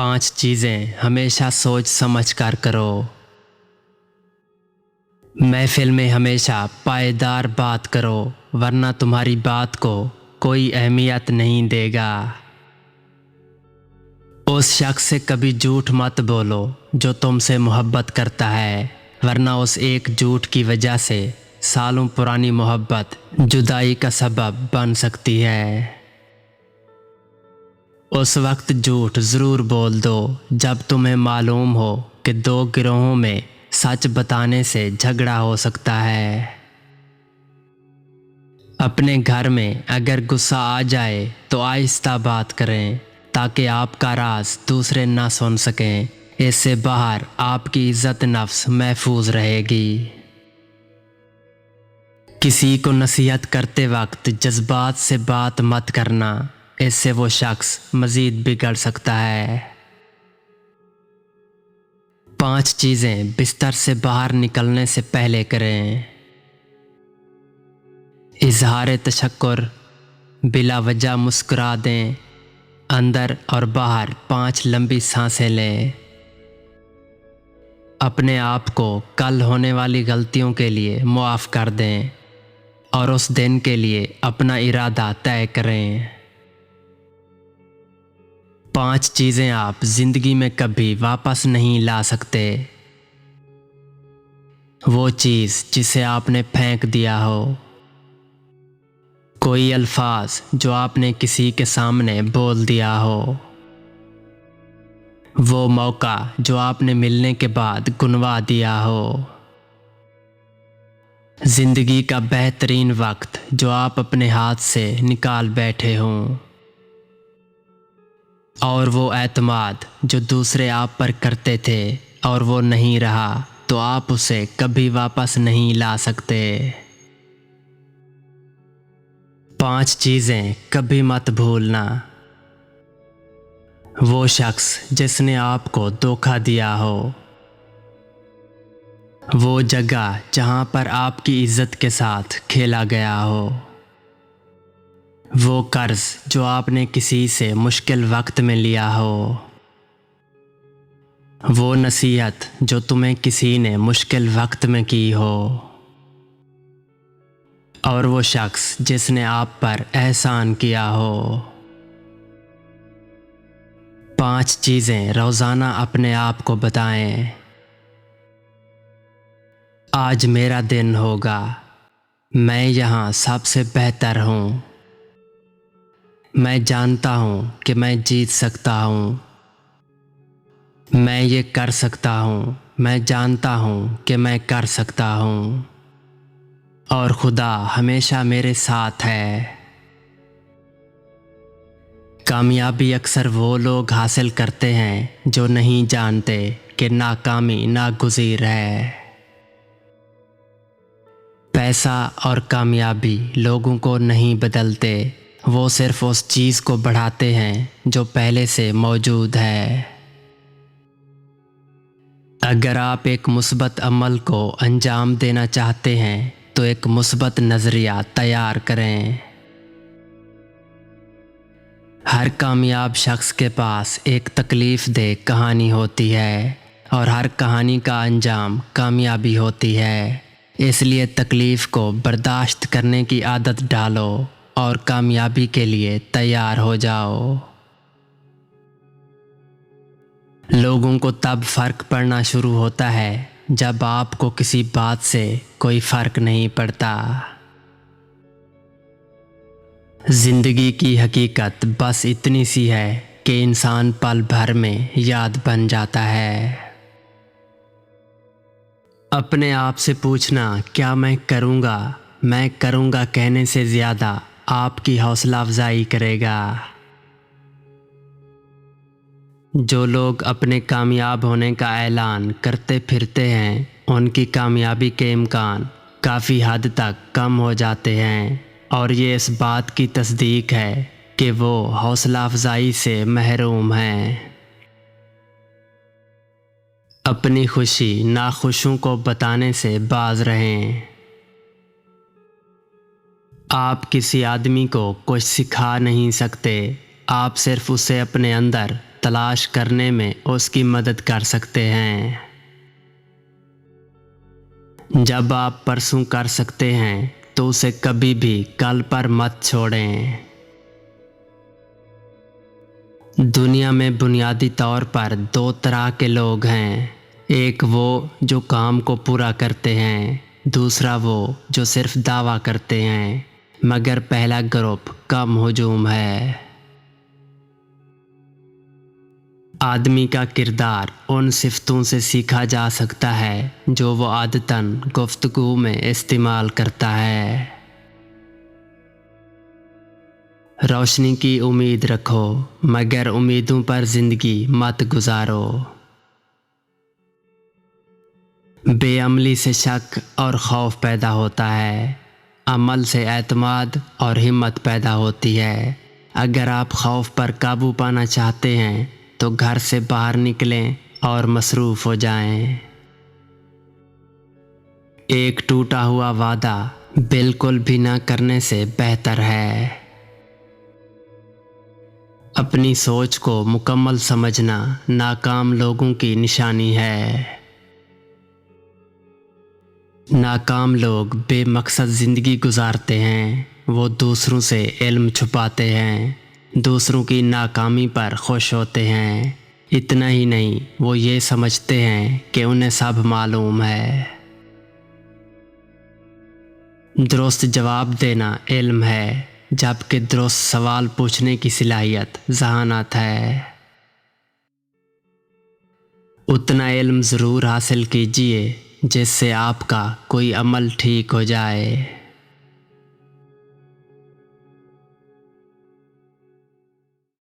5 चीज़ें हमेशा सोच समझ कर करो। महफिल में हमेशा पायदार बात करो, वरना तुम्हारी बात को कोई अहमियत नहीं देगा। उस शख्स से कभी झूठ मत बोलो जो तुमसे मोहब्बत करता है, वरना उस एक झूठ की वजह से सालों पुरानी मोहब्बत जुदाई का सबब बन सकती है। उस वक्त झूठ ज़रूर बोल दो जब तुम्हें मालूम हो कि 2 गिरोहों में सच बताने से झगड़ा हो सकता है। अपने घर में अगर गुस्सा आ जाए तो आहिस्ता बात करें ताकि आपका राज दूसरे ना सुन सकें। इससे बाहर आपकी इज्जत नफ्स महफूज रहेगी। किसी को नसीहत करते वक्त जज्बात से बात मत करना, इससे वो शख्स मज़ीद बिगड़ सकता है। 5 चीज़ें बिस्तर से बाहर निकलने से पहले करें। इजहार तशक्कुर, बिला वजह मुस्कुरा दें। अंदर और बाहर 5 लंबी सांसें लें। अपने आप को कल होने वाली गलतियों के लिए मुआफ़ कर दें और उस दिन के लिए अपना इरादा तय करें। 5 चीज़ें आप ज़िंदगी में कभी वापस नहीं ला सकते। वो चीज़ जिसे आपने फेंक दिया हो, कोई अल्फाज जो आपने किसी के सामने बोल दिया हो, वो मौका जो आपने मिलने के बाद गुनवा दिया हो, ज़िंदगी का बेहतरीन वक्त जो आप अपने हाथ से निकाल बैठे हों, और वो एतमाद जो दूसरे आप पर करते थे और वो नहीं रहा तो आप उसे कभी वापस नहीं ला सकते। 5 चीज़ें कभी मत भूलना। वो शख्स जिसने आपको धोखा दिया हो, वो जगह जहाँ पर आपकी इज्जत के साथ खेला गया हो, वो कर्ज जो आपने किसी से मुश्किल वक्त में लिया हो, वो नसीहत जो तुम्हें किसी ने मुश्किल वक्त में की हो, और वो शख्स जिसने आप पर एहसान किया हो। 5 चीज़ें रोज़ाना अपने आप को बताएं। आज मेरा दिन होगा, मैं यहाँ सबसे बेहतर हूँ, मैं जानता हूँ कि मैं जीत सकता हूँ, मैं ये कर सकता हूँ, मैं जानता हूँ कि मैं कर सकता हूँ, और खुदा हमेशा मेरे साथ है। कामयाबी अक्सर वो लोग हासिल करते हैं जो नहीं जानते कि नाकामी नागुज़ीर है। पैसा और कामयाबी लोगों को नहीं बदलते, वो सिर्फ उस चीज़ को बढ़ाते हैं जो पहले से मौजूद है। अगर आप एक मुस्बत अमल को अंजाम देना चाहते हैं तो एक मुस्बत नज़रिया तैयार करें। हर कामयाब शख्स के पास एक तकलीफ़ दे कहानी होती है और हर कहानी का अंजाम कामयाबी होती है। इसलिए तकलीफ़ को बर्दाश्त करने की आदत डालो और कामयाबी के लिए तैयार हो जाओ। लोगों को तब फ़र्क पड़ना शुरू होता है जब आपको किसी बात से कोई फ़र्क नहीं पड़ता। ज़िंदगी की हकीकत बस इतनी सी है कि इंसान पल भर में याद बन जाता है। अपने आप से पूछना, क्या मैं करूँगा कहने से ज़्यादा आपकी हौसला अफजाई करेगा। जो लोग अपने कामयाब होने का ऐलान करते फिरते हैं, उनकी कामयाबी के इम्कान काफ़ी हद तक कम हो जाते हैं, और ये इस बात की तस्दीक है कि वो हौसला अफजाई से महरूम हैं। अपनी खुशी नाखुशों को बताने से बाज रहें। आप किसी आदमी को कुछ सिखा नहीं सकते, आप सिर्फ उसे अपने अंदर तलाश करने में उसकी मदद कर सकते हैं। जब आप परसों कर सकते हैं तो उसे कभी भी कल पर मत छोड़ें। दुनिया में बुनियादी तौर पर दो तरह के लोग हैं, एक वो जो काम को पूरा करते हैं, दूसरा वो जो सिर्फ दावा करते हैं, मगर पहला ग्रुप कम हुजूम है। आदमी का किरदार उन सिफ्तों से सीखा जा सकता है जो वो आदतन गुफ्तगू में इस्तेमाल करता है। रोशनी की उम्मीद रखो मगर उम्मीदों पर जिंदगी मत गुजारो। बेअमली से शक और खौफ पैदा होता है, अमल से एतमाद और हिम्मत पैदा होती है। अगर आप खौफ पर काबू पाना चाहते हैं तो घर से बाहर निकलें और मसरूफ़ हो जाएं। एक टूटा हुआ वादा बिल्कुल भी ना करने से बेहतर है। अपनी सोच को मुकम्मल समझना नाकाम लोगों की निशानी है। नाकाम लोग बेमकसद ज़िंदगी गुजारते हैं, वो दूसरों से इल्म छुपाते हैं, दूसरों की नाकामी पर खुश होते हैं। इतना ही नहीं, वो ये समझते हैं कि उन्हें सब मालूम है। दुरुस्त जवाब देना इल्म है, जबकि दुरुस्त सवाल पूछने की सलाहियत ज़हानत है। उतना इल्म ज़रूर हासिल कीजिए जिससे आपका कोई अमल ठीक हो जाए।